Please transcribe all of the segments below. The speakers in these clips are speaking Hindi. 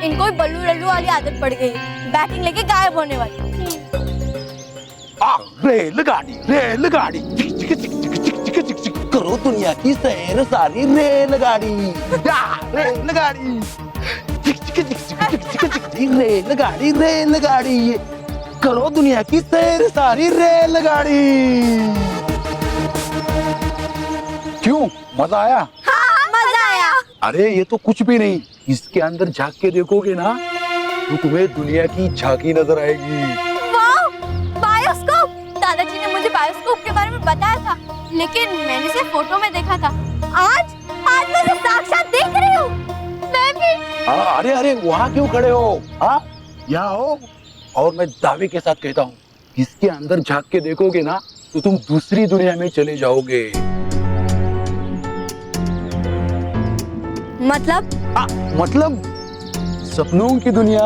इनको भी बल्लू लल्लू वाली आदत पड़ गई है, बैटिंग लेके गायब होने वाली। रेलगाड़ी करो दुनिया की सैर सारी रेलगाड़ी रेलगाड़ी रेलगाड़ी करो दुनिया की सैर सारी रेलगाड़ी। क्यों मजा आया? हाँ, मजा आया। अरे ये तो कुछ भी नहीं, इसके अंदर झांक के देखोगे ना तो तुम्हें दुनिया की झांकी नजर आएगी। वाह, बायोस्कोप। दादाजी ने मुझे बायोस्कोप के बारे में बताया था, लेकिन मैंने सिर्फ फोटो में देखा था। आज मैं उसे साक्षात देख रही हूँ। मैं भी। अरे अरे वहाँ क्यों खड़े हो? हाँ यहाँ हो। और मैं दावे के साथ कहता हूँ, इसके अंदर झांक के देखोगे ना तो तुम दूसरी दुनिया में चले जाओगे। मतलब सपनों की दुनिया।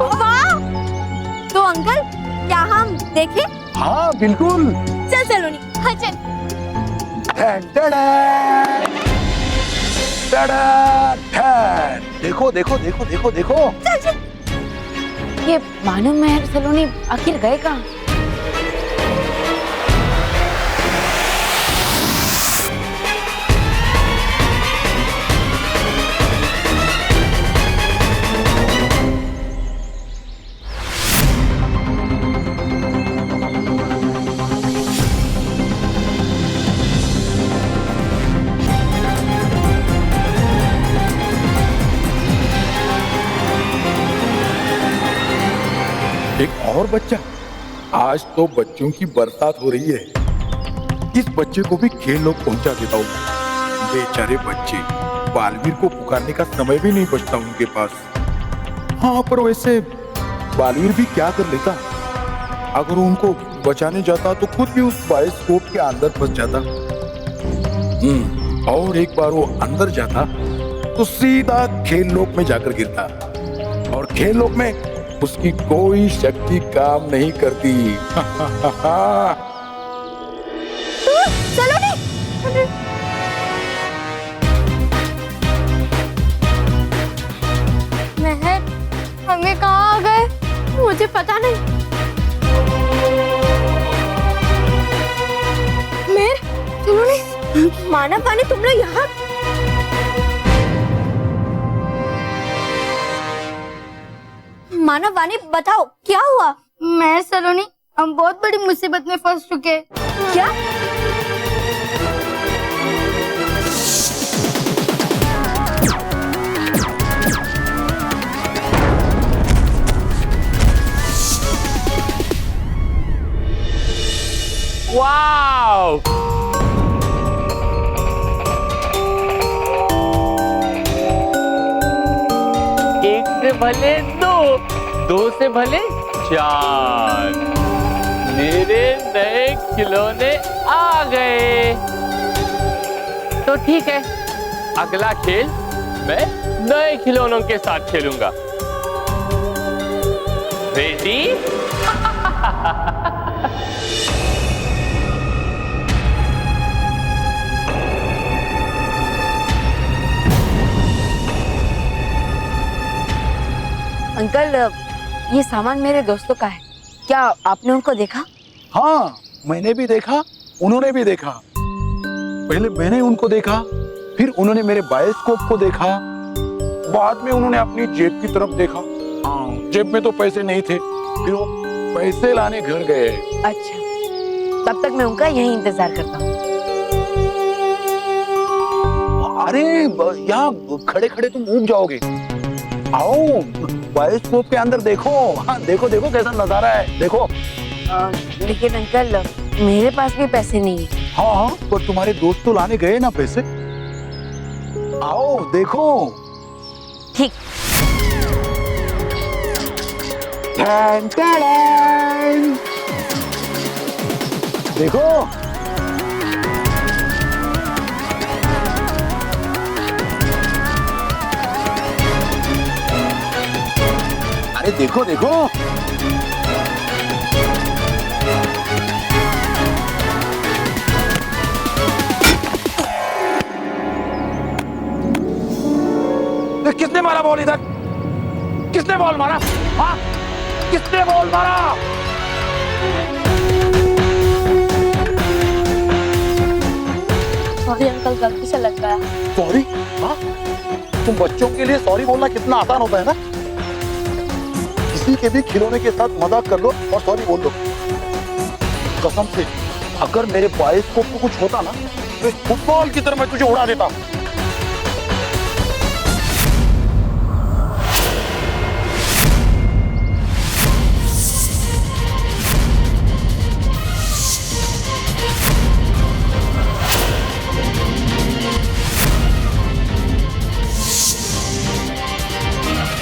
वाह! तो अंकल, क्या हम देखें? हाँ बिल्कुल। चल सलोनी, हाँ चल। देखो देखो देखो देखो देखो। चल चल। ये मानव मेहर सलोनी आखिर गए कहाँ? एक और बच्चा। आज तो बच्चों की बरसात हो रही है। इस बच्चे को भी खेल लोग पहुंचा देता हूँ। बेचारे बच्चे, बालवीर को पुकारने का समय भी नहीं बचता उनके पास। हाँ पर वैसे बालवीर भी क्या कर लेता? अगर उनको बचाने जाता तो खुद भी उस बायोस्कोप के अंदर फंस जाता। और एक बार वो अंदर जाता तो सीधा खेल लोक में जाकर गिरता, और खेल लोक में उसकी कोई शक्ति काम नहीं करती। सलोनी! महर, हमें कहाँ आ गए? मुझे पता नहीं। महर, सलोनी, मानव वाणी, तुम लोग यहाँ? मानव वाणी, बताओ क्या हुआ? मैं सलोनी, हम बहुत बड़ी मुसीबत में फंस चुके। क्या? वाव! एक से भले दो से भले चार। मेरे नए खिलौने आ गए। तो ठीक है, अगला खेल मैं नए खिलौनों के साथ खेलूंगा। रेडी? अंकल, ये सामान मेरे दोस्तों का है, क्या आपने उनको देखा? हाँ मैंने भी देखा, उन्होंने भी देखा। पहले मैंने उनको देखा, फिर उन्होंने मेरे बायोस्कोप को देखा, बाद में उन्होंने अपनी जेब की तरफ देखा। हाँ, जेब में तो पैसे नहीं थे, फिर वो पैसे लाने घर गए। अच्छा, तब तक मैं उनका यही इंतजार करता हूँ। अरे यहाँ खड़े खड़े तुम ऊब जाओगे। आओ बायोस्कोप के अंदर देखो। हाँ देखो देखो कैसा नजारा है, देखो। लेकिन अंकल, मेरे पास भी पैसे नहीं है। हाँ हाँ, पर तुम्हारे दोस्त तो लाने गए ना पैसे। आओ देखो। ठीक। देखो। अरे देखो देखो। किसने मारा बॉल इधर? किसने बॉल मारा? हाँ, किसने बॉल मारा? सॉरी अंकल, गलती से लग गया। सॉरी? हाँ, तुम बच्चों के लिए सॉरी बोलना कितना आसान होता है ना। किसी के भी खिलौने के साथ मजाक कर लो और सॉरी बोल लो। कसम से अगर मेरे बायोस्कोप को कुछ होता ना तो इस फुटबॉल की तरह मैं तुझे उड़ा देता।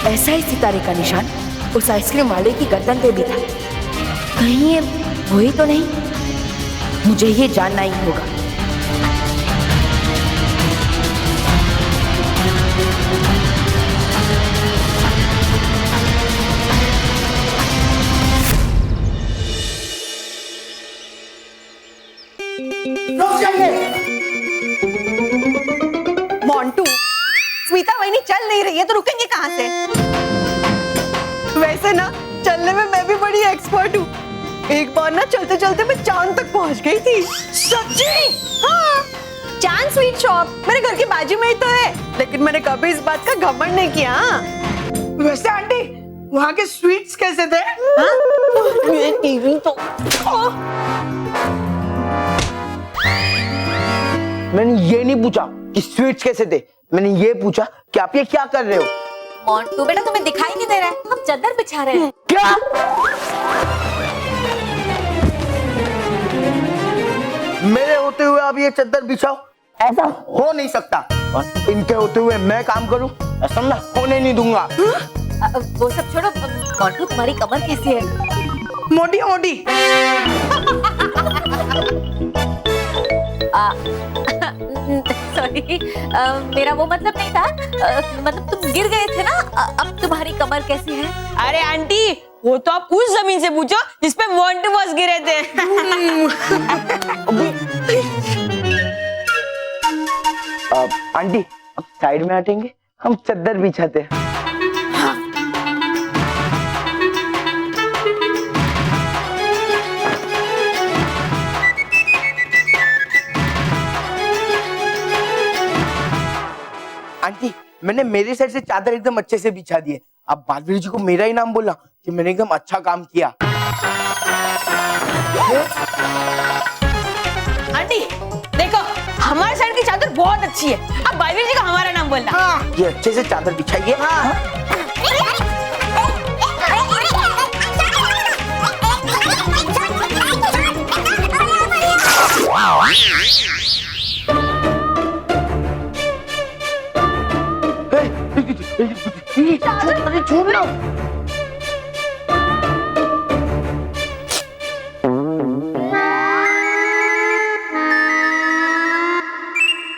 ऐसा ही सितारे का निशान उस आइसक्रीम वाले की गर्दन पे भी था। कहीं ये वही तो नहीं? मुझे ये जानना ही होगा। मोंटू, स्मिता वही चल नहीं रही है तो रुकेंगे कहाँ से? वैसे ना चलने में मैं भी बड़ी एक्सपर्ट हूँ। एक बार ना चलते चलते मैं चांद तक पहुँच गई थी। सच्ची? हाँ, चांद स्वीट शॉप मेरे घर के बाजू में ही तो है, लेकिन मैंने कभी इस बात का घमंड नहीं किया। वैसे आंटी वहाँ के स्वीट्स कैसे थे? ये टीवी तो मैंने ये नहीं पूछा कि स्वीट्स कैसे थे, मैंने ये पूछा कि आप ये क्या कर रहे हो? मोंटू बेटा, तुम्हें दिखाई नहीं दे रहा है? हम चादर बिछा रहे हैं। क्या? मेरे होते हुए आप ये चादर बिछाओ? ऐसा हो नहीं सकता। और इनके होते हुए मैं काम करूं? ऐसा मैं होने नहीं दूंगा। वो सब छोड़ो, मोंटू तुम्हारी कमर कैसी है? मोटी मोटी। सॉरी, मेरा वो मतलब नहीं था। मतलब तुम गिर गए थे ना, अब तुम्हारी कमर कैसी है? अरे आंटी, वो तो आप उस जमीन से पूछो जिसपे मोंटू बॉस गिरे थे। आंटी अब साइड में हटेंगे, हम चादर बिछाते हैं। आंटी मैंने मेरी साइड से चादर एकदम अच्छे से बिछा दी है। अब बालवीर जी को मेरा ही नाम बोला कि मैंने एकदम अच्छा काम किया। आंटी देखो, हमारे साइड की चादर बहुत अच्छी है। अब बालवीर जी को हमारा नाम बोलना। हाँ, ये अच्छे से चादर बिछाइए। हाँ। छोड़ लो।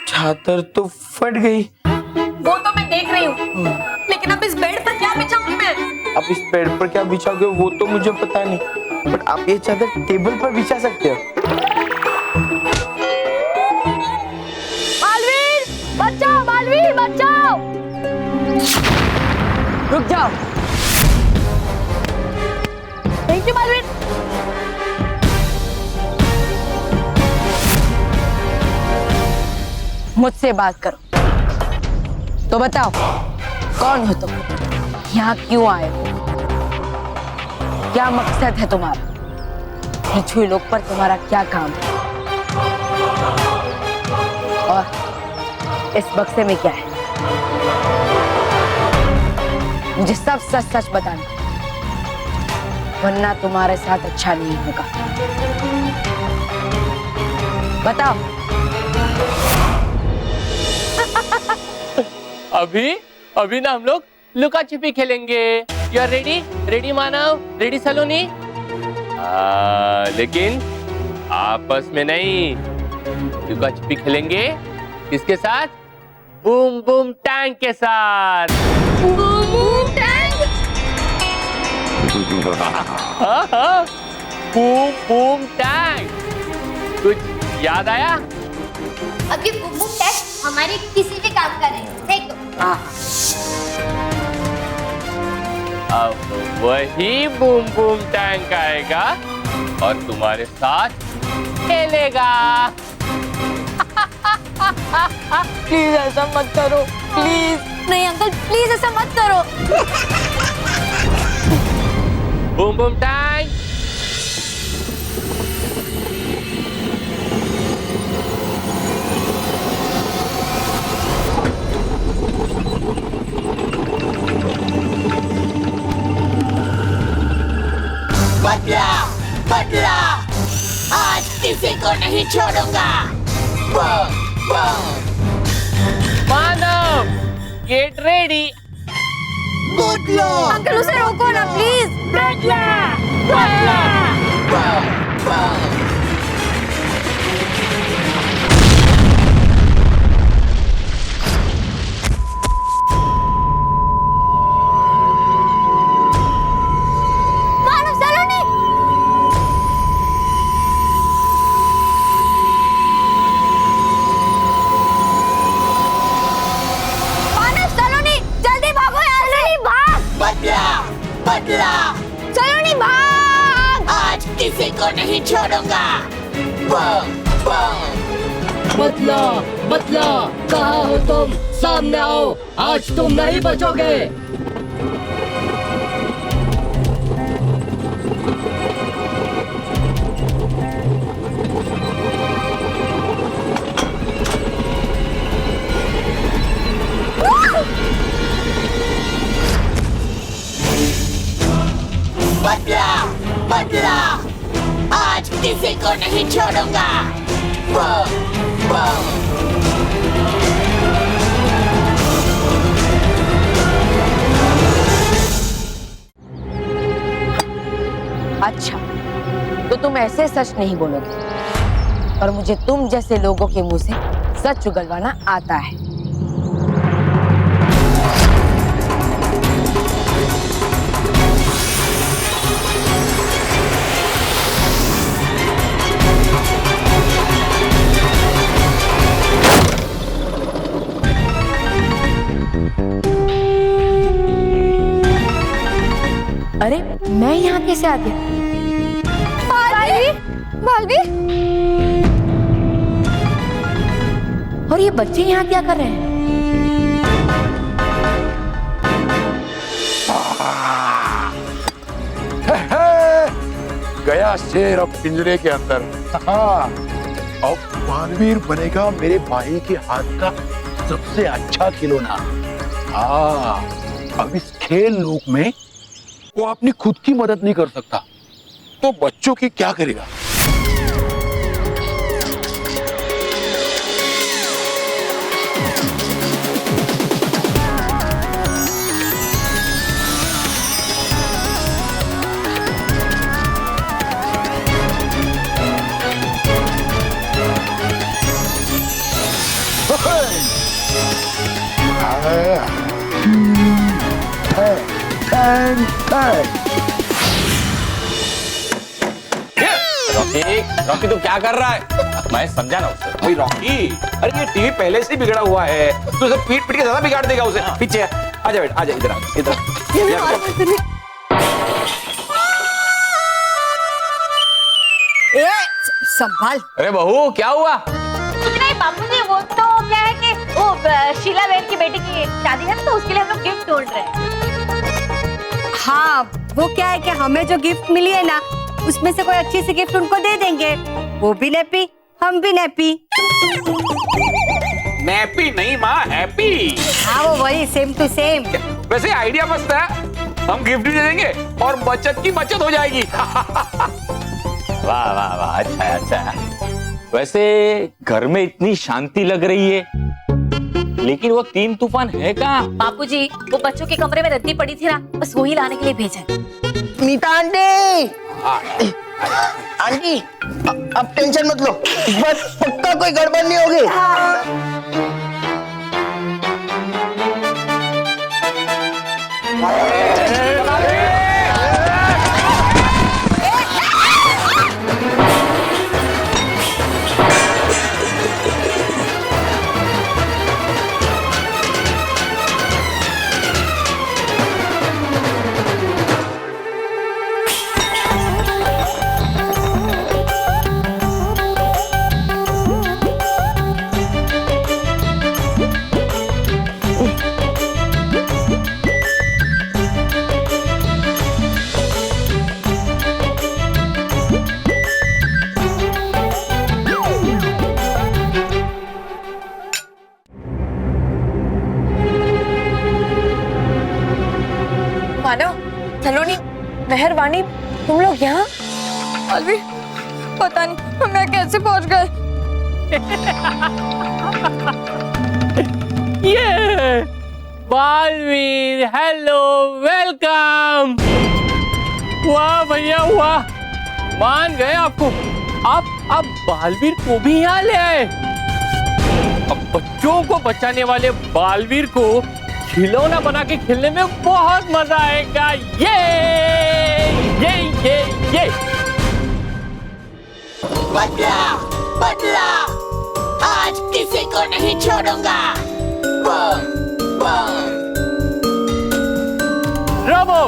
चादर तो फट गई। वो तो मैं देख रही हूँ, लेकिन अब इस बेड पर क्या बिछाऊंगी मैं? अब इस बेड पर क्या बिछाओगे वो तो मुझे पता नहीं, बट आप ये चादर टेबल पर बिछा सकते हो। बालवीर बचाओ, बालवीर बचाओ! रुक जाओ। Thank you Baalveer. मुझसे बात करो तो बताओ, कौन हो तुम? यहाँ क्यों आए हो? क्या मकसद है तुम्हारा? पृथ्वी लोक पर तुम्हारा क्या काम है? और इस बक्से में क्या है? मुझे सब सच सच बताना, वरना तुम्हारे साथ अच्छा नहीं होगा। बताओ। अभी ना हम लोग लुका छिपी खेलेंगे। You are ready? Ready Manav? Ready Saloni? लेकिन आपस में नहीं, लुका छिपी खेलेंगे किसके साथ? बूम बूम टैंक के साथ। Boom tank? हाँ, बूम बूम टैंक। कुछ याद आया? अब ये बूम बूम टैंक हमारे किसी भी काम का नहीं, देख लो। वही बूम बूम टैंक आएगा और तुम्हारे साथ खेलेगा। प्लीज ऐसा मत करो, प्लीज। नहीं अंकल प्लीज ऐसा मत करो। Boom boom tank. बदला बदला, आज किसी को नहीं छोड़ूंगा। मानव, गेट रेडी। बदला अंकल उसे रोको ना प्लीज। बदला बदला। मानव सलोनी। मानव सलोनी जल्दी भागो यहाँ से। भाग। बदला बदला, सलोनी भाग। आज किसी को नहीं छोड़ूंगा। बदला बदला, कहाँ हो तुम? सामने आओ, आज तुम नहीं बचोगे। बदला बदला, आज किसी को नहीं छोड़ूंगा। अच्छा, तो तुम ऐसे सच नहीं बोलोगे, और मुझे तुम जैसे लोगों के मुंह से सच उगलवाना आता है। अरे मैं यहाँ कैसे आ गया? भाभी और ये बच्चे यहाँ क्या कर रहे हैं? गया शेर अब पिंजरे के अंदर। हाँ, अब बालवीर बनेगा मेरे भाई के हाथ का सबसे अच्छा खिलौना। हाँ, अब इस खेल लोक में वो अपनी खुद की मदद नहीं कर सकता, तो बच्चों की क्या करेगा? रॉकी तू क्या कर रहा है? मैं समझा ना उसे। भाई रॉकी, अरे ये टीवी पहले से बिगड़ा हुआ है, तू उसे पीट पीट के ज्यादा बिगाड़ देगा उसे। पीछे आजा बेटा, आजा इधर, इधर। संभाल। अरे बहू क्या हुआ? कुछ नहीं बापूजी, वो तो क्या है कि वो शीला बहन की बेटी की शादी है ना, तो उसके लिए हम लोग गिफ्ट ढूंढ रहे हैं। हाँ, वो क्या है कि हमें जो गिफ्ट मिली है ना, उसमें से कोई अच्छी सी गिफ्ट उनको दे देंगे। वो भी नैपी, हम भी नैपी। नैपी नहीं माँ, हैप्पी। हाँ वो वही, सेम टू सेम। वैसे आइडिया मस्त है, हम गिफ्ट भी दे देंगे और बचत की बचत हो जाएगी। वाह वाह वाह, अच्छा है अच्छा है। वैसे घर में इतनी शांति लग रही है, लेकिन वो 3 तूफान है कहाँ? बापूजी, वो बच्चों के कमरे में रद्दी पड़ी थी ना, बस वही लाने के लिए भेजा है। नीता आंटी, आंटी अब टेंशन मत लो, इस बार पक्का कोई गड़बड़ नहीं होगी। मानव, सलोनी, मेहरबानी, तुम लोग यहाँ? बालवीर, पता नहीं हम यहाँ कैसे पहुंच गए। ये बालवीर, हेलो, वेलकम। वाह भैया वाह, मान गए आपको। आप बालवीर को भी यहाँ ले आए। अब बच्चों को बचाने वाले बालवीर को खिलौना बना के खेलने में बहुत मजा आएगा। ये बदला बदला, आज किसी को नहीं छोड़ूंगा। बम बम। ब्रावो।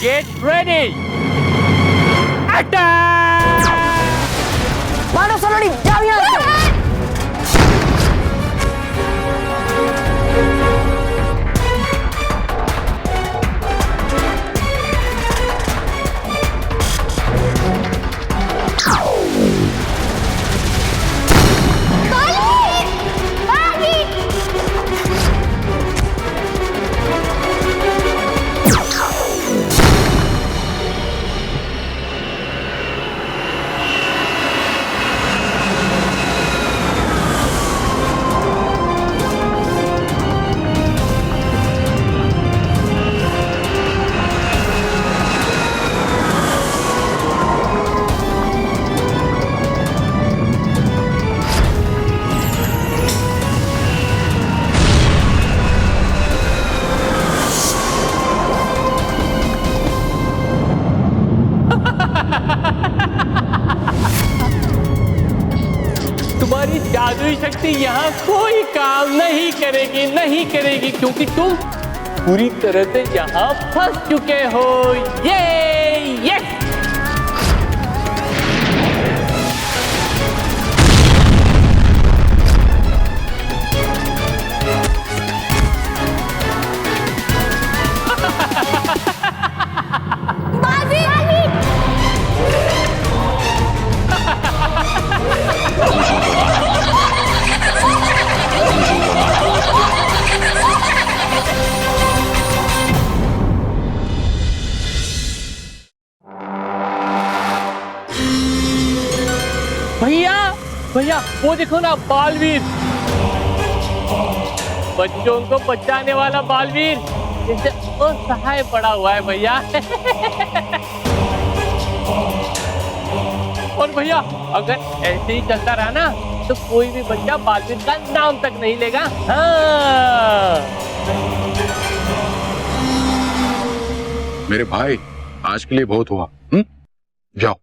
Get ready. Attack! मानव, सलोनी, जाओ यहाँ से। तुम्हारी जादुई शक्ति यहाँ कोई काम नहीं करेगी, क्योंकि तुम पूरी तरह से यहाँ फंस चुके हो। ये भैया वो देखो ना, बालवीर, बच्चों को बचाने वाला बालवीर जैसे असहाय पड़ा हुआ है भैया। और भैया अगर ऐसे ही चलता रहा ना तो कोई भी बच्चा बालवीर का नाम तक नहीं लेगा। हाँ। मेरे भाई, आज के लिए बहुत हुआ। जाओ,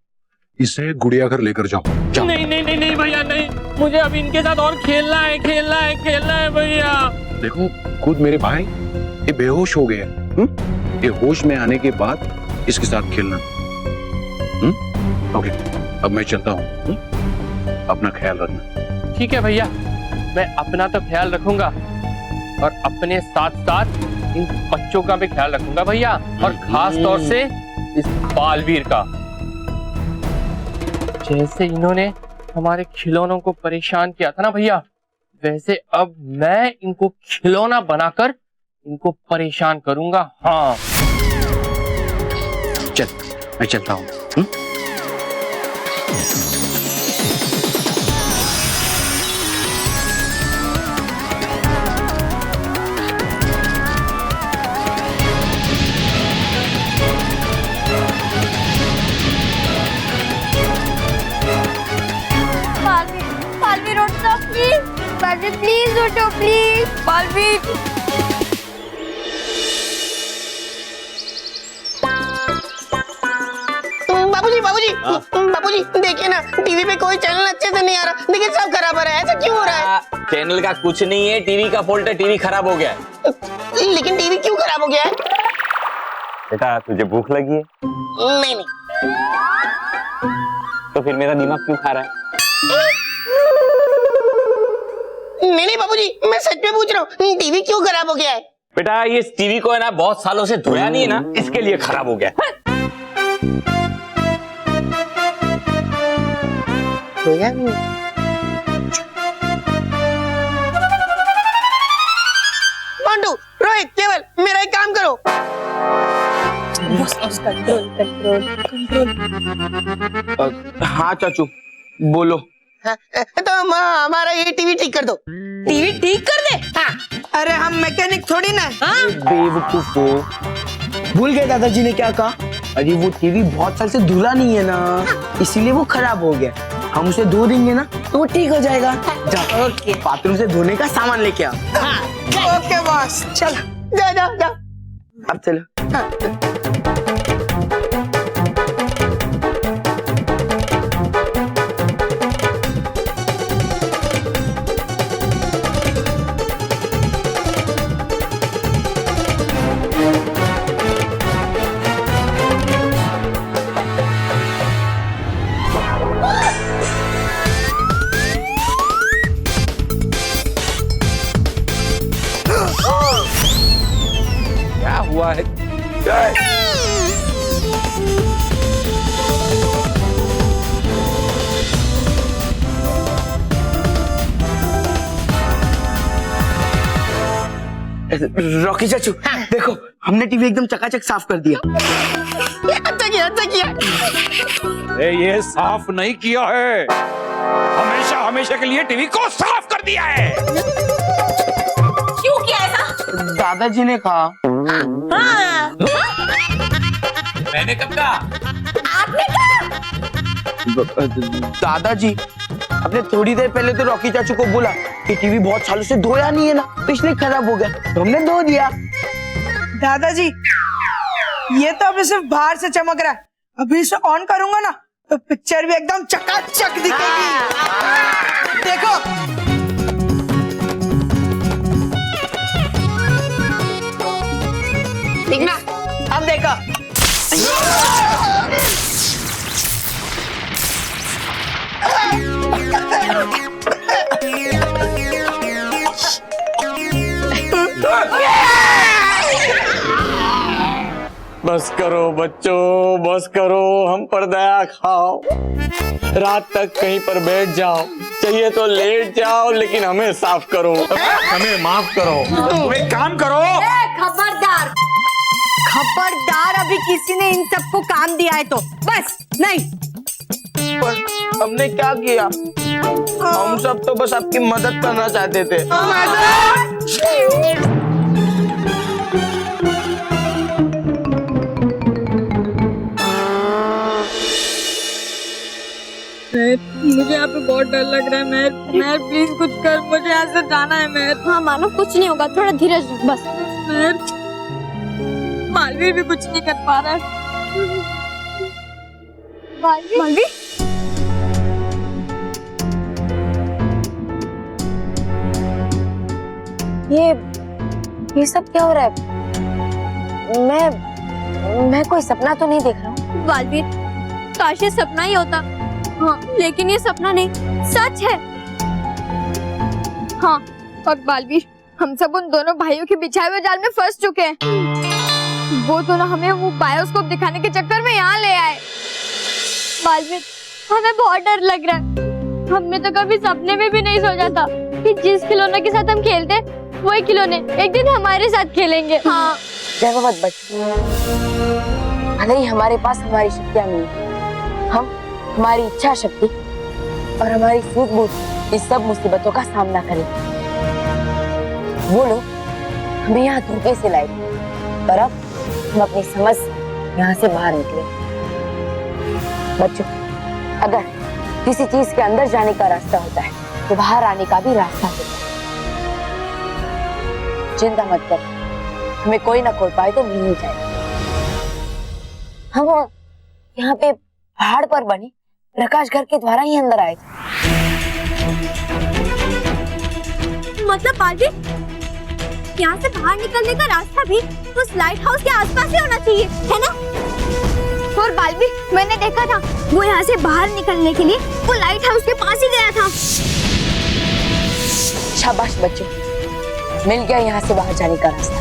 इसे गुड़िया घर लेकर जाओ। नहीं भैया नहीं, मुझे अभी इनके साथ और खेलना है भैया। देखो, खुद मेरे भाई ये बेहोश हो गया। ये होश में आने के बाद इसके साथ खेलना। ओके, अब मैं चलता हूँ। अपना ख्याल रखना। ठीक है भैया, मैं अपना तो ख्याल रखूंगा और अपने साथ साथ इन बच्चों का भी ख्याल रखूंगा भैया, और खास तौर से इस बालवीर का। जैसे इन्होंने हमारे खिलौनों को परेशान किया था ना भैया, वैसे अब मैं इनको खिलौना बनाकर इनको परेशान करूंगा। हाँ चल, मैं चलता हूँ। बालवीर उठ जाओ प्लीज। बालवीर प्लीज उठो प्लीज। बालवीर। बाबूजी देखिए ना, टीवी पे कोई चैनल अच्छे से नहीं आ रहा। देखिए सब खराब आ रहा है। ऐसा क्यों हो रहा है? चैनल का कुछ नहीं है, टीवी का फॉल्ट है। टीवी खराब हो गया है। लेकिन टीवी क्यों खराब हो गया है? बेटा तुझे भूख लगी है? नहीं तो फिर मेरा दिमाग क्यों खा रहा है? नहीं बाबूजी, मैं सच में पूछ रहा हूँ, टीवी क्यों खराब हो गया है? बेटा ये टीवी को है ना बहुत सालों से धोया नहीं है ना, इसके लिए खराब हो गया। धोया नहीं? Control control control. हाँ चाचू बोलो। तो हमारा ये टीवी ठीक कर दो। टीवी ठीक कर दे। हाँ। अरे हम मैकेनिक थोड़ी ना। हाँ? बेवकूफ हो, भूल गए दादाजी ने क्या कहा? अरे वो टीवी बहुत साल से धुला नहीं है ना, इसीलिए वो खराब हो गया। हम उसे धो देंगे ना तो वो ठीक हो जाएगा। जा ओके बाथरूम से धोने का सामान लेके आओ। ओके बॉस, चल जा जा जा। अब चलो। क्या हुआ है? रॉकी चाचू देखो, हमने टीवी एकदम चकाचक साफ कर दिया। अच्छा किया, अच्छा किया। ये साफ नहीं किया है, हमेशा हमेशा के लिए टीवी को साफ कर दिया है। क्यों किया ऐसा? दादाजी ने कहा। हाँ। मैंने कब कहा? आपने कहा? दादाजी आपने थोड़ी देर पहले तो रॉकी चाचू को बोला कि टीवी बहुत सालों से धोया नहीं है ना, तो इसलिए खराब हो गया, तो हमने धो दिया। दादाजी ये तो अभी सिर्फ बाहर से चमक रहा है, अभी इसे ऑन करूंगा ना तो पिक्चर भी एकदम चकाचक दिखेगी। देखो ठीक ना? अब देखो। बस करो बच्चों, बस करो, हम पर दया खाओ। रात तक कहीं पर बैठ जाओ, चाहिए तो लेट जाओ, लेकिन हमें साफ करो, हमें माफ करो। तुम एक काम करो, खबरदार खबरदार, अभी किसी ने इन सबको काम दिया है तो बस नहीं। पर हमने क्या किया? हम सब तो बस आपकी मदद करना चाहते थे। मुझे यहाँ पे बहुत डर लग रहा है। मैं प्लीज कुछ कर, मुझे यहाँ से जाना है। मैं हाँ मानो कुछ नहीं होगा, थोड़ा धीरज रख बस। मालवीर भी कुछ नहीं कर पा रहा है। मालवी? ये सब क्या हो रहा है? मैं कोई सपना तो नहीं देख रहा हूँ। बालवीर, काश ये सपना ही होता। हाँ, लेकिन ये सपना नहीं, सच है। हाँ, और बालवीर, हम सब उन दोनों भाइयों के बिछाए हुए जाल में फंस चुके हैं। वो दोनों हमें वो बायोस्कोप दिखाने के चक्कर में यहाँ ले आए। बालवीर, हमें बहुत डर लग रहा है। हमने तो कभी सपने में भी नहीं सोचा था कि जिस खिलौने के साथ हम खेलते, वही खिलौने एक दिन हमारे साथ खेलेंगे। हाँ, डरो मत बच्चों, भले ही हमारे पास हमारी शक्तियाँ नहीं, हम हमारी इच्छा शक्ति और हमारी सूझबूझ इस सब मुसीबतों का सामना करें। वो लोग हमें यहाँ धोखे से लाए, पर अब हम अपनी समझ यहाँ से बाहर निकले। बच्चों, अगर किसी चीज के अंदर जाने का रास्ता होता है तो बाहर आने का भी रास्ता होता है। चिंता मत करो, हमें कोई ना कोई उपाय तो मिल ही जाएगा। हम यहाँ पे पहाड़ पर बने प्रकाश घर के द्वारा ही अंदर आए थे। मतलब बालवीर, यहाँ से बाहर निकलने का रास्ता भी उस लाइट हाउस के आसपास ही होना चाहिए, है ना? और बालवीर, मैंने देखा था वो यहाँ से बाहर निकलने के लिए वो लाइट हाउस के पास ही गया था। शाबाश बच्चों, मिल गया यहाँ से बाहर जाने का रास्ता।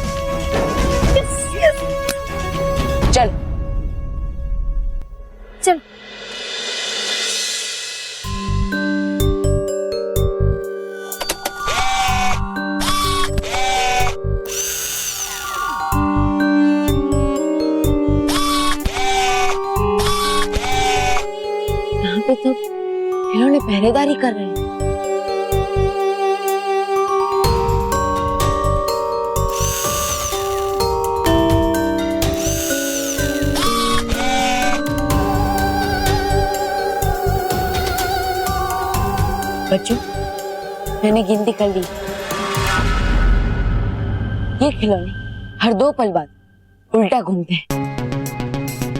चल चल। पहरेदारी कर रहे हैं। बच्चों, मैंने गिनती कर ली। ये खिलौने हर 2 पल बाद उल्टा घूमते हैं।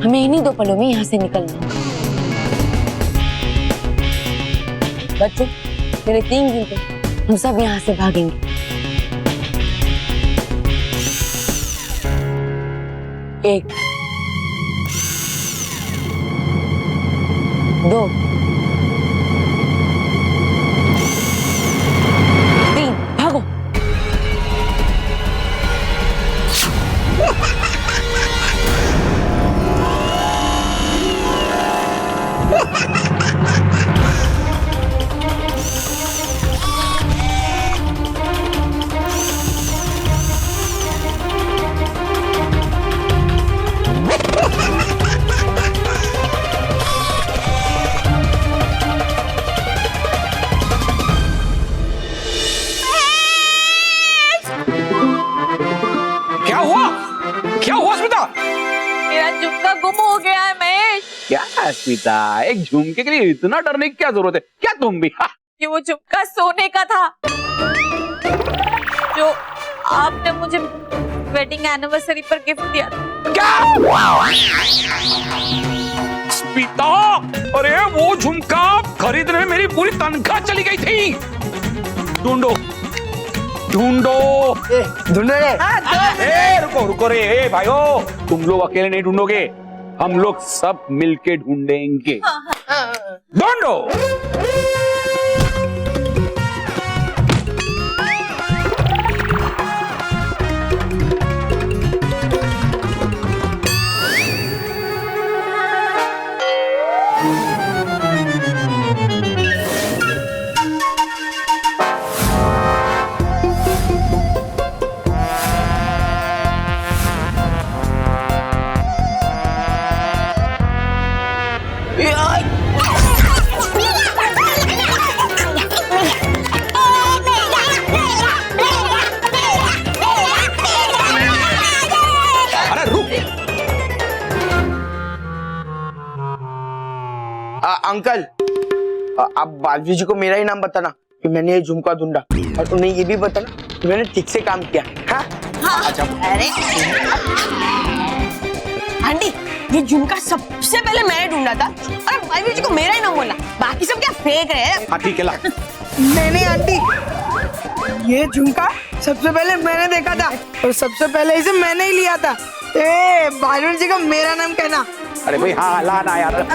हमें इन्हीं 2 पलों में यहाँ से निकलना है। बच्चों, मेरे 3 गिनते, हम सब यहाँ से भागेंगे। 1 2 3 भागो। क्या हुआ स्मिता? मेरा झुमका गुम हो गया है महेश। क्या स्मिता, एक झुमके के लिए इतना डरने की क्या जरूरत है? क्या तुम भी? कि वो झुमका सोने का था जो आपने मुझे वेडिंग एनिवर्सरी पर गिफ्ट दिया था। क्या स्मिता? अरे वो झुमका खरीदने में मेरी पूरी तनख्वाह चली गई थी। ढूंढो ढूंढो ढूंढो रे। रुको रे भाइयों, तुम लोग अकेले नहीं ढूंढोगे, हम लोग सब मिलके ढूंढेंगे। ढूंढो। अंकल, आप बालवीर जी को मेरा ही नाम बताना कि मैंने ये झुमका ढूंढा, और उन्हें ये भी बताना कि मैंने ठीक से काम किया। हाँ? अच्छा। अरे आंटी, ये झुमका सबसे पहले मैंने ढूंढा था और बालवीर जी को मेरा ही नाम बोला। बाकी सब क्या फेंक रहे हैं? हाँ ठीक है ला। नहीं आंटी, ये झुमका सबसे पहले मैंने देखा था और सबसे पहले इसे मैंने ही लिया था। बालवीर जी को मेरा नाम कहना। अरे भाई हाँ ला ना यार।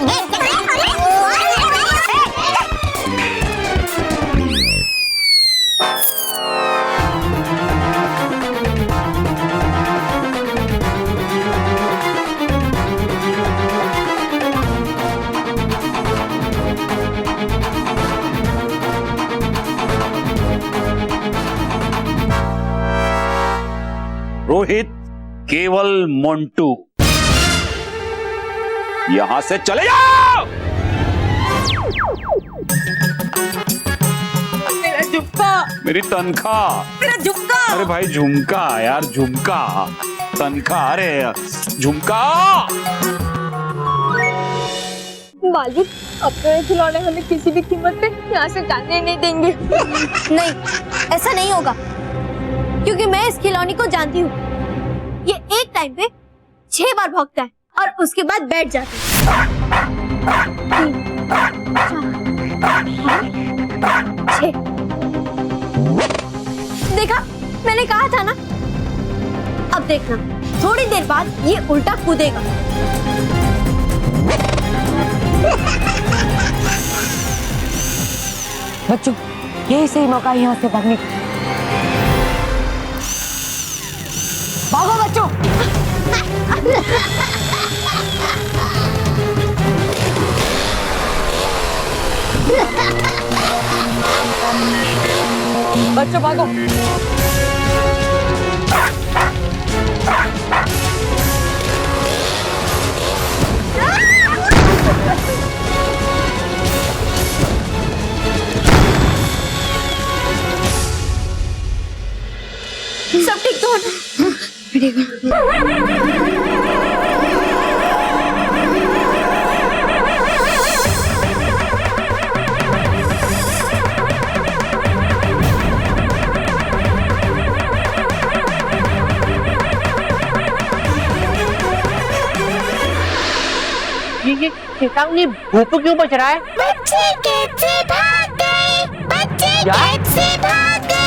रोहित, केवल मोंटू, यहां से चले जाओ। मेरा झुमका, मेरी तनख्वाह। मेरा झुमका। अरे भाई झुमका यार, झुमका, तनख्वाह, अरे झुमका। बालवीर, अब तो ये खिलौने हमें किसी भी कीमत पे यहाँ से जाने नहीं देंगे। नहीं, ऐसा नहीं होगा, क्योंकि मैं इस खिलौने को जानती हूँ। ये एक टाइम पे 6 बार भौंकता है और उसके बाद बैठ जाता है। 6। देखा, मैंने कहा था ना। अब देखना, थोड़ी देर बाद ये उल्टा कूदेगा। बच्चों, यही सही मौका है यहाँ से भागने का। भागो बच्चों। बच्चों भागो। ये चेतावनी भूप क्यों बच रहा है? बच्चे गेट से भाग गए, बच्चे क्या? गेट से भाग गए।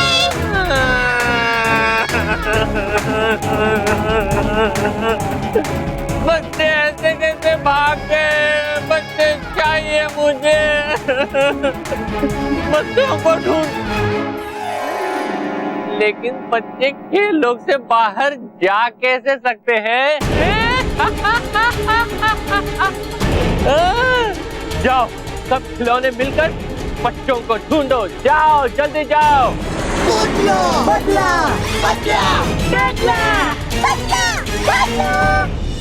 बच्चे ऐसे कैसे भाग गए? बच्चे चाहिए मुझे। बच्चों को ढूंढ। लेकिन बच्चे खेलों से बाहर जा कैसे सकते हैं? जाओ, सब खिलौने मिलकर बच्चों को ढूंढो। जाओ, जल्दी जाओ। बदला, बदला, बदला, बदला, बदला।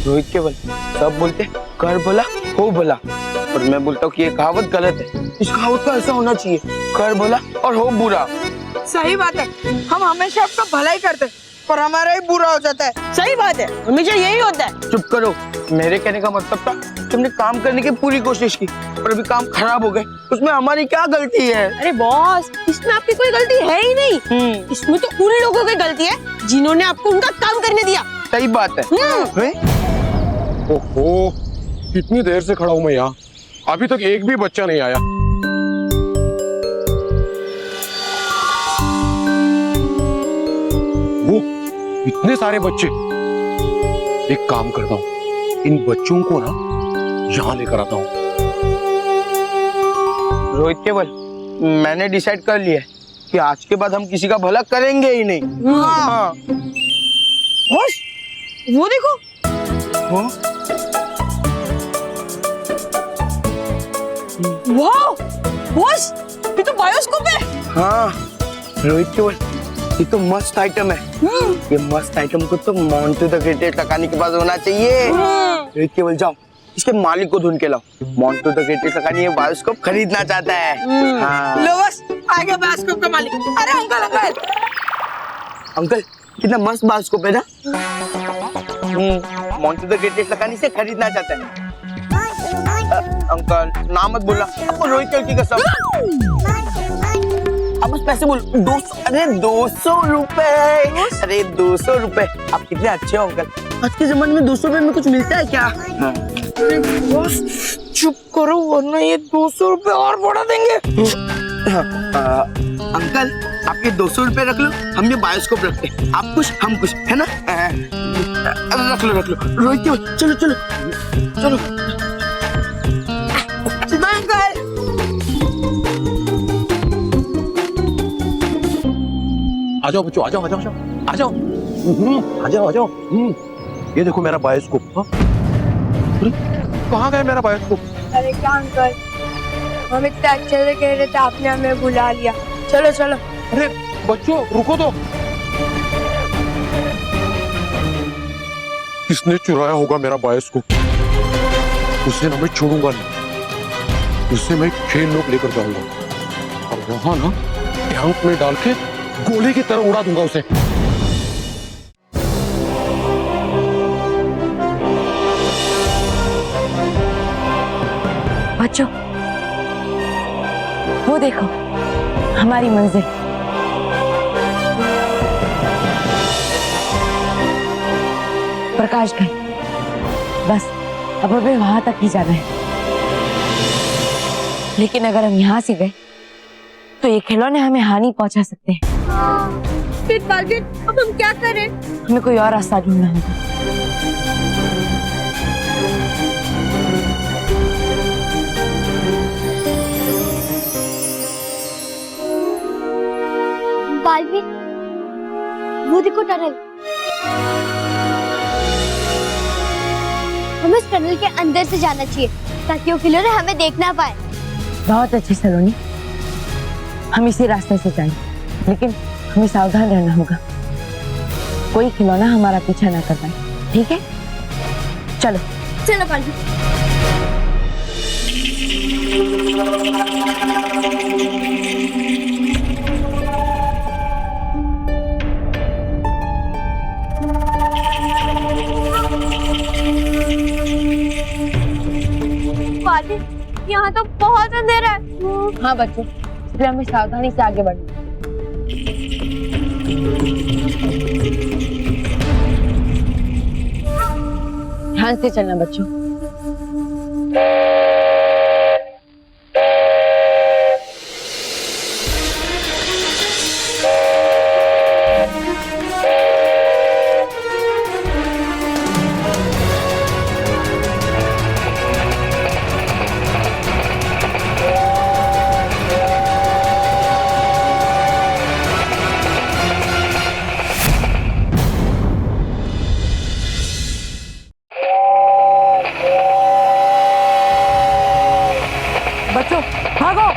रोहित केवल सब बोलते कर भला हो भला, और मैं बोलता हूँ कि ये कहावत गलत है। इस कहावत का ऐसा होना चाहिए, कर भला और हो बुरा। सही बात है, हम हमेशा आपका भला ही करते पर हमारा ही बुरा हो जाता है। सही बात है, हमेशा यही होता है। चुप करो, मेरे कहने का मतलब था कि हमने काम करने की पूरी कोशिश की पर अभी काम खराब हो गए, उसमें हमारी क्या गलती है? अरे बॉस, इसमें आपकी कोई गलती है ही नहीं। इसमें तो उन लोगों की गलती है जिन्होंने आपको उनका काम करने दिया। सही बात है। ओहो, कितनी देर से खड़ा हूं मैं यहाँ, अभी तक एक भी बच्चा नहीं आया। वो इतने सारे बच्चे। एक काम करता हूँ, इन बच्चों को ना यहाँ लेकर आता हूँ। रोहित केवल, मैंने डिसाइड कर लिया है कि आज के बाद हम किसी का भला करेंगे ही नहीं। हाँ। बॉस, वो देखो। वाह, बॉस, ये तो बायोस्कोप है। हाँ रोहित केवल, ये तो मस्त आइटम है। ये मस्त आइटम को तो मोंटू द ग्रेटेस्ट लगाने के बाद होना चाहिए। रोहित केवल जाओ, इसके मालिक को ढूंढ के लाओ। मोंटू द ग्रेटेस्ट लगाने ये बायोस्कोप खरीदना चाहता है। हाँ। लो बस, आ गया बायोस्कोप का मालिक। अरे अंकल, अंकल, अंकल, कितना मस्त बायोस्कोप है ना। मोंटू द ग्रेटेस्ट लगाने से खरीदना चाहता है। अंकल नाम मत बोलना, आपको रोहित केवल की कसम। अब बस पैसे बोल। 200, अरे 200 रुपए। अरे 200 रुपए। आप कितने अच्छे हो अंकल। आज के जमाने में 200 रुपए में कुछ मिलता है क्या? बॉस चुप करो वरना ये 200 रुपए और बढ़ा देंगे। अंकल आपके 200 रुपए रख लो, हम ये बायोस्कोप रखते हैं। आप खुश हम खुश, है ना? रख लो रख लो। रोहित केवल चलो चलो चलो। अंकल, आ जाओ बच्चों, आ जाओ आ जाओ आ जाओ आ जाओ आ जाओ। ये देखो मेरा बायोस्कोप। कहाँ गया मेरा बायोस्कोप? अरे क्या अंकल, हम इतने अच्छे से कह रहे थे, आपने हमें बुला लिया। चलो चलो। अरे बच्चों रुको तो। किसने चुराया होगा मेरा बायोस्कोप? उसे ना मैं छोड़ूंगा नहीं, उसे मैं खेल लोग लेकर जाऊंगा और वहां ना टैंक में डाल के गोले की तरह उड़ा दूंगा उसे। बच्चों, वो देखो हमारी मंजिल। प्रकाश घर। बस अब हमें वहां तक ही जाना है। लेकिन अगर हम यहाँ से गए तो ये खिलौने हमें हानि पहुंचा सकते हैं। फिर बालवीर, अब हम क्या करें? हमें कोई और रास्ता ढूंढना होगा। बालवीर, वो देखो टनल। हमें इस टनल के अंदर से जाना चाहिए ताकि वो खिलौने हमें देख ना पाए। बहुत अच्छी सलोनी, हम इसी रास्ते से जाएंगे, लेकिन हमें सावधान रहना होगा, कोई खिलौना हमारा पीछा ना कर पाए। ठीक है, चलो चलो बालवीर। हाँ बच्चों, इसलिए हमें सावधानी से आगे बढ़ना। ध्यान से चलना बच्चों। बच्चों भागो।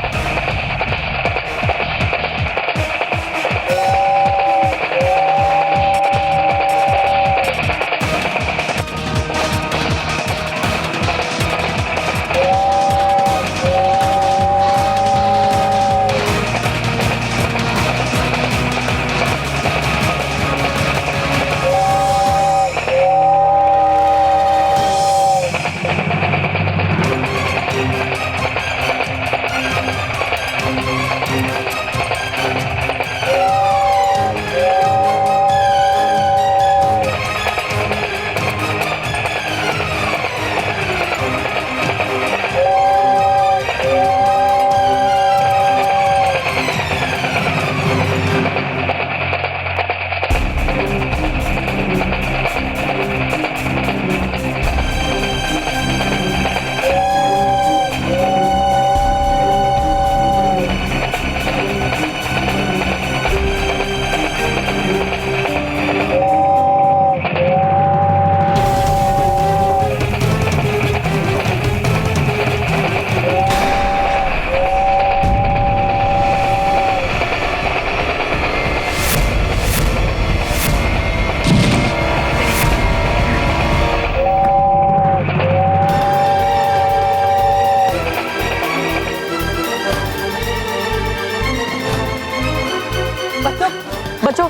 बच्चों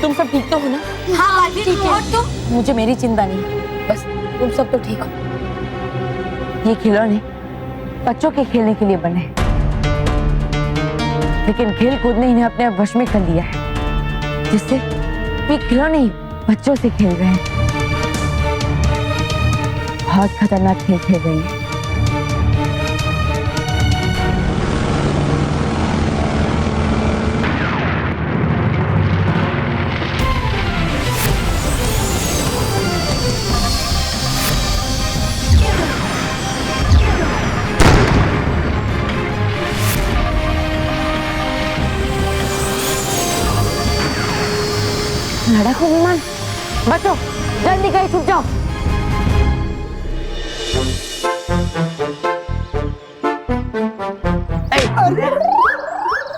तुम सब ठीक तो हो ना? हाँ ठीक है। और तुम? मुझे मेरी चिंता नहीं, बस तुम सब तो ठीक हो। ये खिलौने बच्चों के खेलने के लिए बने हैं, लेकिन खेल कूद ने इन्हें अपने वश में कर लिया है, जिससे ये खिलौने ही बच्चों से खेल रहे हैं। बहुत खतरनाक खेल खेल रही है। लड़ाक हो विमान, बचो, जल्दी कहीं छुप जाओ।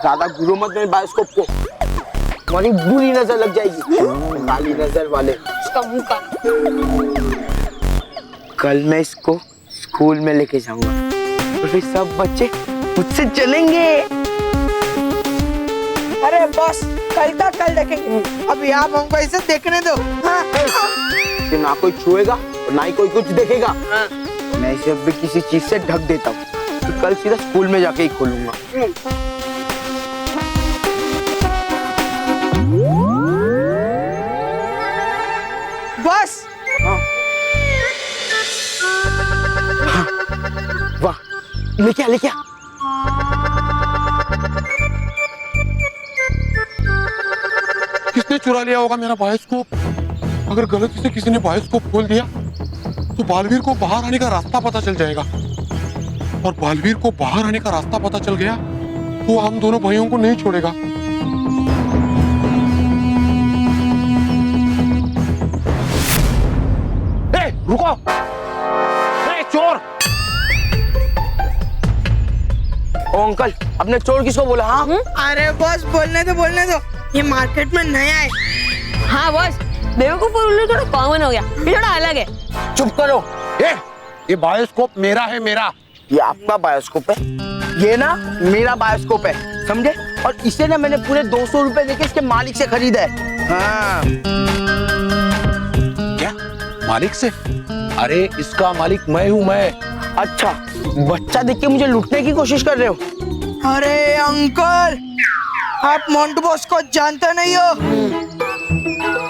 ज्यादा घूरो मत मेरे बायोस्कोप को, तुम्हारी बुरी नजर लग जाएगी। काली नजर वाले। उसका मुंह का। कल मैं इसको स्कूल में लेके जाऊंगा और फिर सब बच्चे मुझसे चलेंगे। अरे बॉस, कल का कल देखेंगे, अभी आप हमको इसे देखने दो। हाँ? कि ना कोई छुएगा और ना ही कोई कुछ देखेगा। मैं इसे अब भी किसी चीज से ढक देता हूँ, तो कल सीधा स्कूल में जाके ही खोलूंगा। बॉस। हाँ। हाँ। वाह, लेके आ, लेके आ। किसने चुरा लिया होगा मेरा बायोस्कोप? अगर गलती से किसी ने बायोस्कोप खोल दिया तो बालवीर को बाहर आने का रास्ता पता चल जाएगा, और बालवीर को बाहर आने का रास्ता पता चल गया तो हम दोनों भाइयों को नहीं छोड़ेगा। ए, रुको! ए, चोर! ओ अंकल, अपने चोर किसको बोला? हाँ? अरे बॉस, बोलने दो, ये मार्केट में नया है। हाँ बॉस, बेवकूफ और उल्लू थोड़ा कॉमन हो गया, ये थोड़ा अलग है। चुप करो। ये बायोस्कोप मेरा है, मेरा। ये आपका बायोस्कोप है, ये ना मेरा बायोस्कोप है, समझे? और इसे ना मैंने पूरे 200 रुपए देके इसके मालिक से खरीदा है। हाँ। क्या मालिक से? अरे इसका मालिक मैं हूँ, मैं। अच्छा, बच्चा देख के मुझे लूटने की कोशिश कर रहे हो? अरे अंकल, आप मोंटू बॉस को जानते नहीं हो।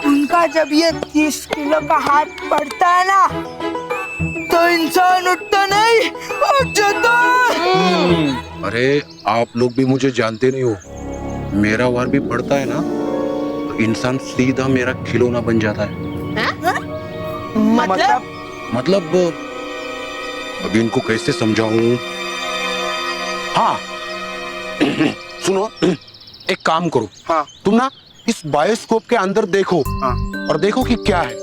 उनका जब ये 30 किलो का हाथ पड़ता है ना, तो इंसान उठता नहीं, उठ जाता है। अरे आप लोग भी मुझे जानते नहीं हो, मेरा वार भी पड़ता है ना तो इंसान सीधा मेरा खिलौना बन जाता है। मतलब अब इनको कैसे समझाऊं? हाँ सुनो, एक काम करो। हाँ। तुम ना इस बायोस्कोप के अंदर देखो। हाँ। और देखो कि क्या है,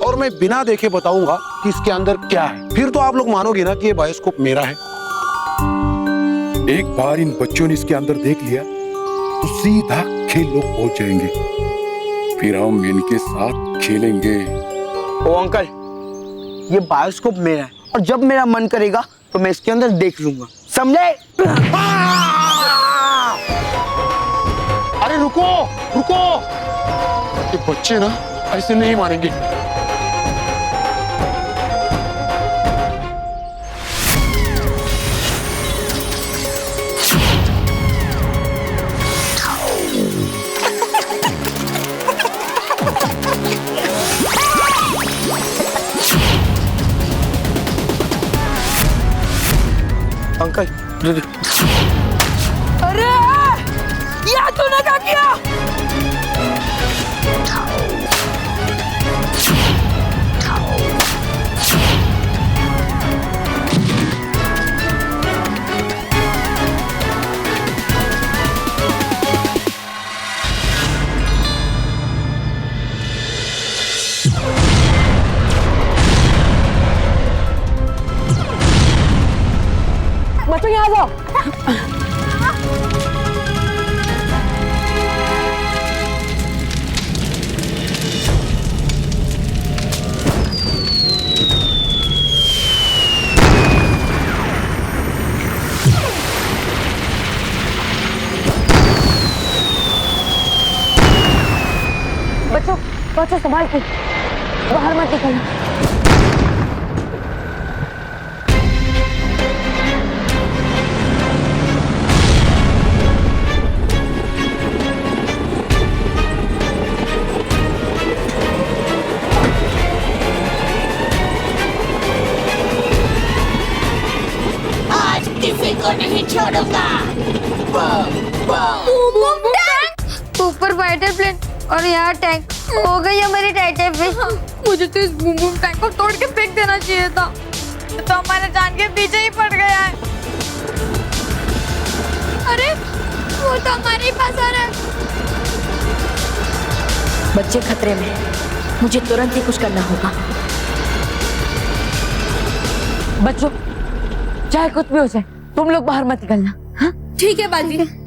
और मैं बिना देखे बताऊंगा कि इसके अंदर क्या है। फिर तो आप लोग मानोगे ना कि ये बायोस्कोप मेरा है। एक बार इन बच्चों ने इसके अंदर देख लिया तो सीधा खेल लोग पहुंच जाएंगे, फिर हम इनके साथ खेलेंगे। ओ अंकल, ये बायोस्कोप मेरा है और जब मेरा मन करेगा तो मैं इसके अंदर देख लूंगा, समझे? अरे रुको रुको, ये बच्चे ना ऐसे नहीं मानेंगे। अंकल, अरे या तूने क्या किया? बच्चों यहाँ आ जाओ। बच्चों बच्चों संभाल के, बाहर मत निकलना। को नहीं छोड़ूंगा। ऊपर फाइटर प्लेन और यहाँ टैंक, हो गई हमारी टाइटन फिश। मुझे तो इस बूम बूम टैंक को तोड़ के फेंक देना चाहिए था, तो हमारे जान के पीछे ही पड़ गया है। अरे वो तो हमारे ही पास आ रहा है। बच्चे खतरे में, मुझे तुरंत ही कुछ करना होगा। बच्चों चाहे कुछ भी हो जाए, तुम लोग बाहर मत निकलना। हाँ ठीक है बालवीर।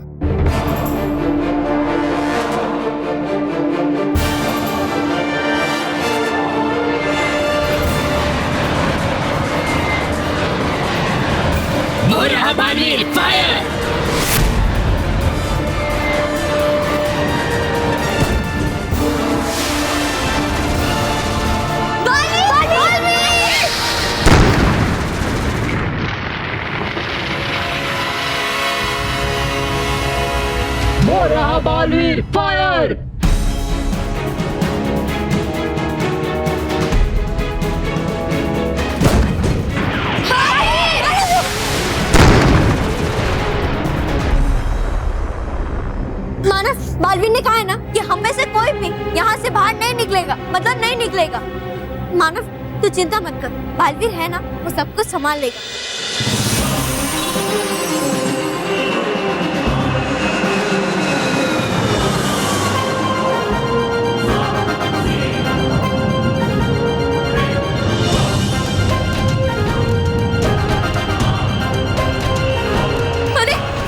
बालवीर फायर! बालवीर फायर! मानस, बालवीर ने कहा है ना कि हम में से कोई भी यहाँ से बाहर नहीं निकलेगा, मतलब नहीं निकलेगा। मानव तू चिंता मत कर, बालवीर है ना, वो सब कुछ संभाल लेगा।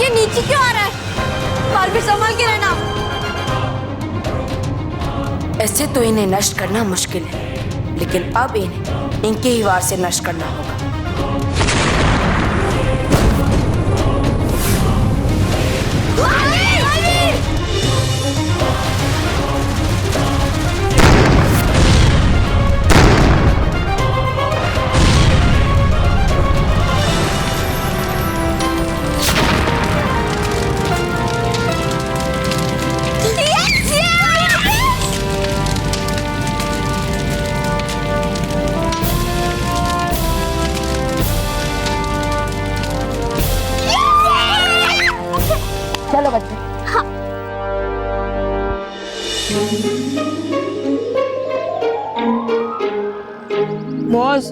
नीचे क्यों आ रहा है? बालवीर संभाल के रहना। ऐसे तो इन्हें नष्ट करना मुश्किल है, लेकिन अब इन्हें इनके ही वार से नष्ट करना होगा। चलो बच्चे। बॉस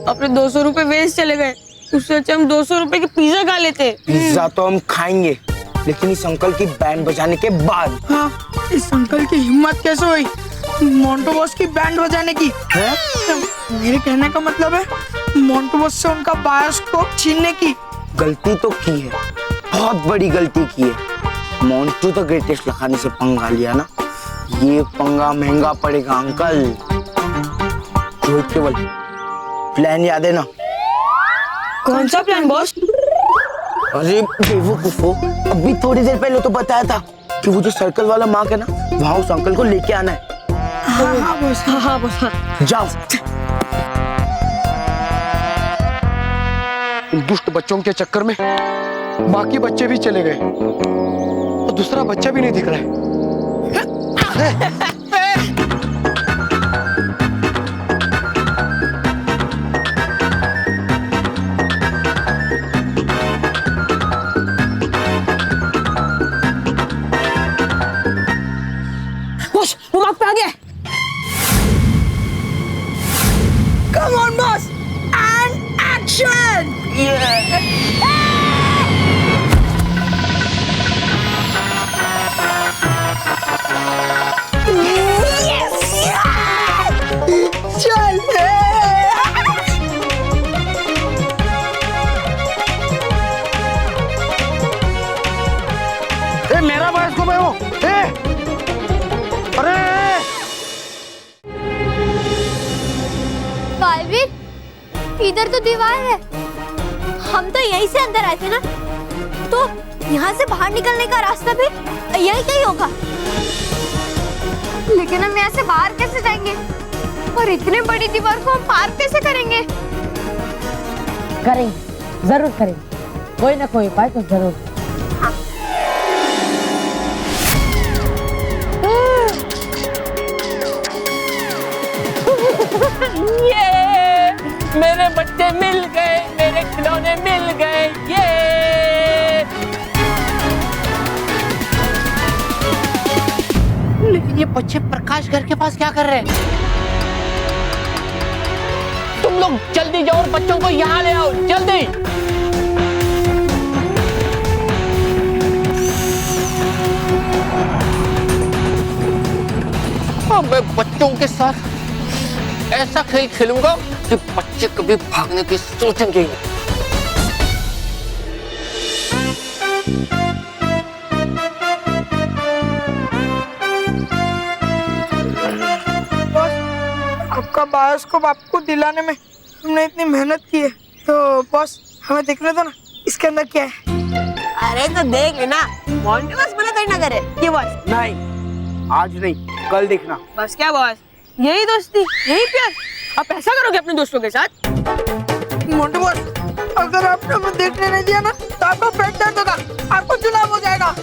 अपने 200 रुपए वेस्ट चले गए, उससे अच्छा हम 200 रुपए की पिज्जा खा लेते। पिज्जा तो हम खाएंगे, लेकिन इस अंकल की बैंड बजाने के बाद। हाँ, इस अंकल की हिम्मत कैसे हुई मोंटू बॉस की बैंड बजाने की? है? मेरे कहने का मतलब है मोंटू बॉस से उनका बायोस्कोप छीनने की। गलती तो की है, बहुत बड़ी गलती की है। मोंटू द ग्रेटेस्ट लगाने से पंगा लिया ना, ये पंगा महंगा पड़ेगा अंकल। रोहित केवल, प्लान याद है ना? कौन सा प्लान बॉस? अरे बेवकूफो, अभी थोड़ी देर पहले तो बताया था कि वो जो सर्कल वाला मार्क है ना, वहाँ उस अंकल को लेके आना है। हाँ बॉस, हाँ बॉस, हाँ। जाओ। इन दुष्ट बच्चों के चक्कर में बाकी बच्चे भी चले गए, तो दूसरा बच्चा भी नहीं दिख रहा है। बॉस वो मार्क पे आ गया। Come on boss and action! चल ए, मेरा बायोस्कोप है वो। अरे बालवीर, इधर तो दीवार है, हम तो यहीं से अंदर आए थे ना, तो यहाँ से बाहर निकलने का रास्ता भी यही कहीं होगा। लेकिन हम यहाँ से बाहर कैसे जाएंगे? और इतने बड़ी दीवार को हम पार कैसे करेंगे? करेंगे, जरूर करेंगे, कोई ना कोई उपाय तो जरूर। ये मेरे बच्चे मिल गए, मेरे खिलौने मिल गए। ये लेकिन ये बच्चे प्रकाश घर के पास क्या कर रहे हैं? तुम लोग जल्दी जाओ और बच्चों को यहाँ ले आओ, जल्दी। अब मैं बच्चों के साथ ऐसा खेल खेलूंगा कि बच्चे कभी भागने की सोचेंगे ही नहीं। आपका बायोस्कोप आपको दिलाने में हमने इतनी मेहनत की है, तो बॉस हमें देखने दो ना इसके अंदर क्या है। अरे तो देख लेना, मोंटू बॉस मना करना करे। ये बॉस नहीं, आज नहीं, कल देखना। बस क्या बॉस, यही दोस्ती, यही प्यार। आप ऐसा करोगे अपने दोस्तों के साथ? मोंटू बॉस, अगर आपने हमें देखने नहीं दिया ना, तो आपका पेट दर्द होगा, आपको जुलाब हो जाएगा।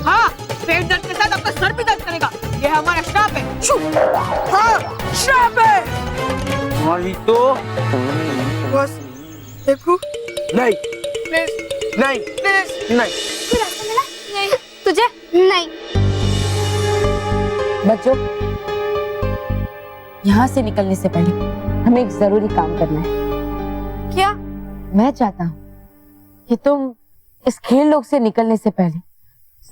हाँ, पेट दर्द के साथ आपका सर भी दर्द करेगा। ये हमारा श्राप है। हाँ, श्राप है। हमारी तो बॉस देखो। नहीं, प्लीज नहीं, प्लीज। नहीं। कोई रास्ता मिला? नहीं। तुझे? नहीं। बच्चों, यहाँ से निकलने से पहले हमें एक जरूरी काम करना है। क्या? मैं चाहता हूँ कि तुम इस खेल लोक से निकलने से पहले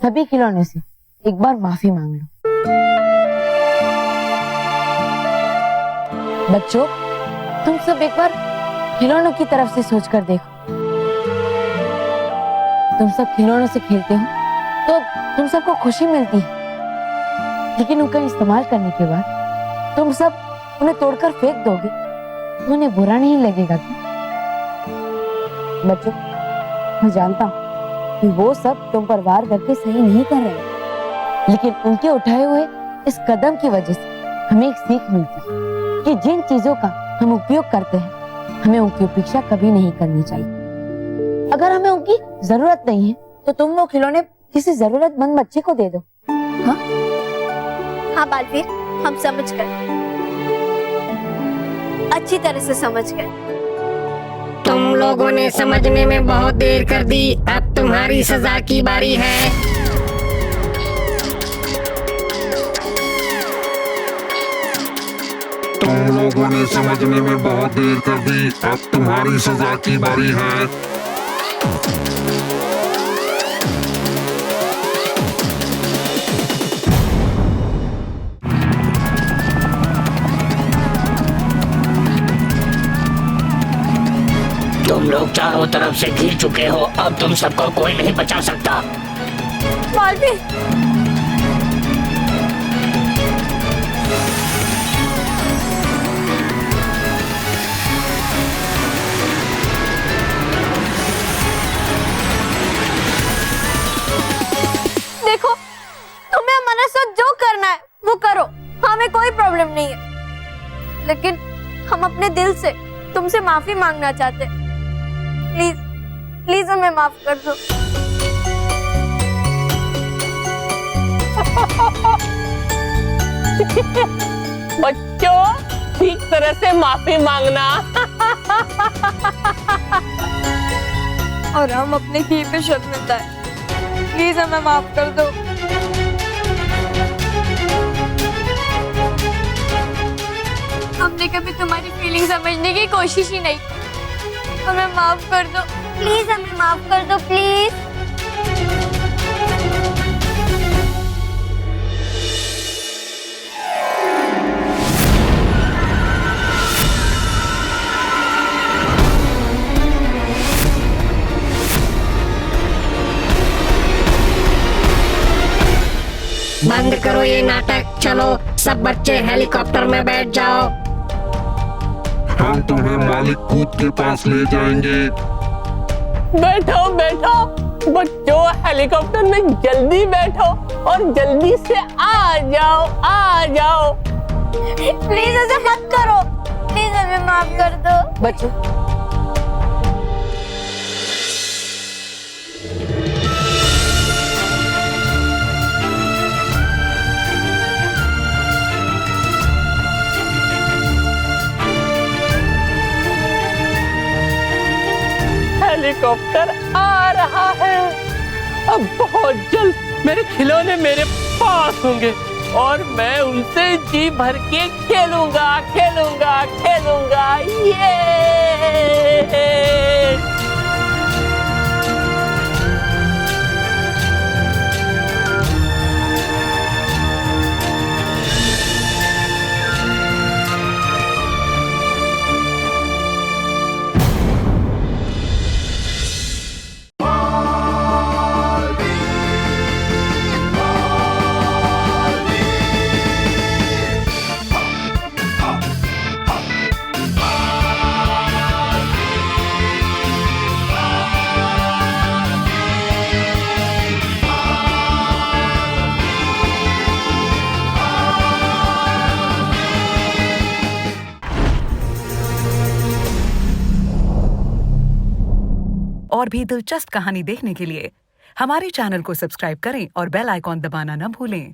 सभी खिलौनों से एक बार माफी मांग लो। बच्चों, तुम सब एक बार खिलौनों की तरफ से सोचकर देखो। तुम सब खिलौनों से खेलते हो तो तुम सबको खुशी मिलती है, लेकिन उनका इस्तेमाल करने के बाद तुम सब उन्हें तोड़कर फेंक दोगे तो उन्हें बुरा नहीं लगेगा क्या? बच्चों, मैं जानता हूँ कि वो सब तुम पर वार करके सही नहीं कर रहे, लेकिन उनके उठाए हुए इस कदम की वजह से हमें एक सीख मिलती है कि जिन चीजों का हम उपयोग करते हैं हमें उनकी उपेक्षा कभी नहीं करनी चाहिए। अगर हमें उनकी जरूरत नहीं है तो तुम वो खिलौने किसी जरूरतमंद बच्चे को दे दो। हाँ? हाँ बालवीर, हम समझ गए, अच्छी तरह से समझ गए। तुम लोगों ने समझने में बहुत देर कर दी, अब तुम्हारी सजा की बारी है। लोगों ने समझने में बहुत देर कर दी। अब तुम्हारी सजा की बारी है। तुम लोग चारों तरफ से घिर चुके हो, अब तुम सबको कोई नहीं बचा सकता। बालवीर, देखो, तुम्हें हमारे साथ जो करना है वो करो, हमें कोई प्रॉब्लम नहीं है। लेकिन हम अपने दिल से तुमसे माफी मांगना चाहते हैं। प्लीज प्लीज हमें माफ कर दो। बच्चों, ठीक तरह से माफी मांगना। और हम अपने की पे शर्मिंदा है। प्लीज हमें माफ कर दो। हमने कभी तुम्हारी फीलिंग समझने की कोशिश ही नहीं। हमें माफ कर दो। प्लीज हमें माफ कर दो, प्लीज। बंद करो ये नाटक, चलो सब बच्चे हेलीकॉप्टर में बैठ जाओ। हम तुम्हें मालिक कूद के पास ले जाएंगे। बैठो बैठो बच्चों, हेलीकॉप्टर में जल्दी बैठो और जल्दी से आ जाओ, आ जाओ। प्लीज ऐसे मत करो, प्लीज हमें माफ कर दो। बच्चों, हेलीकॉप्टर आ रहा है। अब बहुत जल्द मेरे खिलौने मेरे पास होंगे और मैं उनसे जी भर के खेलूंगा, खेलूंगा, खेलूंगा। ये और भी दिलचस्प कहानी देखने के लिए हमारे चैनल को सब्सक्राइब करें और बेल आइकॉन दबाना न भूलें।